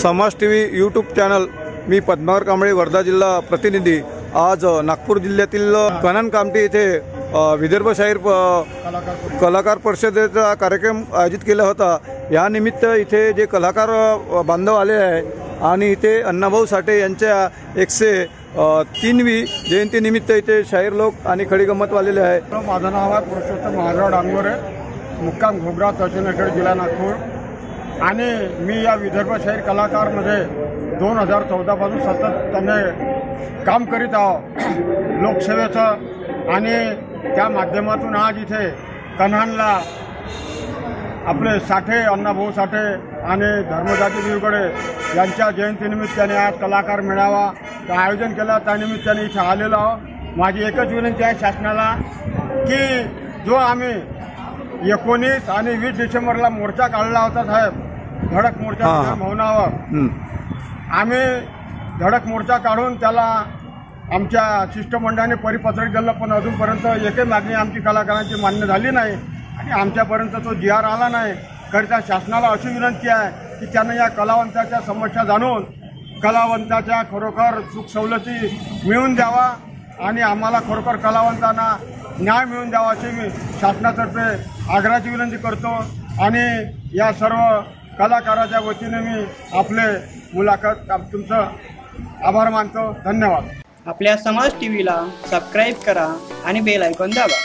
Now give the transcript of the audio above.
समाज TV YouTube channel. मी पद्माकर कांबळे, वर्धा जिल्हा प्रतिनिधी। आज नागपूर जिल्ह्यातील कणन कामठी येथे विदर्भ शाहीर कलाकार परिषदेचा कार्यक्रम आयोजित केला होता। या निमित्त इथे जे कलाकार बांधव आले आहे आणि इथे अण्णाभाऊ साठे यांच्या 103वी जयंतीनिमित्त इथे शाहीर लोक आणि खडी गंमत वालेले आहे। माझं नाव आहे पुरुषोत्तम महाराज डांगोरे, मुक्काम घोगरा, तहसील नगर, जिल्हा नागपूर। आणि मी या विदर्भ शाहीर कलाकारमध्ये 2014 पासून सातत्याने काम करीत आहो लोकसेवेचं। आणि त्या माध्यमातून आज इथे कन्हानला आपले साठे, अण्णाभाऊ साठे आणि धर्मदाजी दिवगडे यांच्या जयंतीनिमित्ताने आज कलाकार मेळावा आयोजन केला। त्यानिमित्ताने इथे आलेलो आहो। माझी एकच विनंती आहे शासनाला की जो आम्ही 19 आणि 20 डिसेंबरला मोर्चा काढला होता साहेब, धडक मोर्चा भवनावर, आम्ही धडक मोर्चा काढून त्याला आमच्या शिष्टमंडळाने परिपत्रक दिलं, पण अजूनपर्यंत एकही मागणी आमची कलाकारांची मान्य झाली नाही आणि आमच्यापर्यंत तो GR आला नाही। करिता शासनाला अशी विनंती आहे की त्यांना या कलावंताच्या समस्या जाणून कलावंताच्या खरोखर सुख सवलती मिळवून द्यावा आणि आम्हाला खरोखर कलावंतांना न्याय मिळवून द्यावा अशी मी शासनातर्फे आग्रहाची विनंती करतो। आणि या सर्व कलाकाराच्या वतीने मी आपले मुलाखत तुमचं आभार मानतो। धन्यवाद। आपल्या समाज टीव्हीला सबस्क्राईब करा आणि बेल आयकॉन दाबा।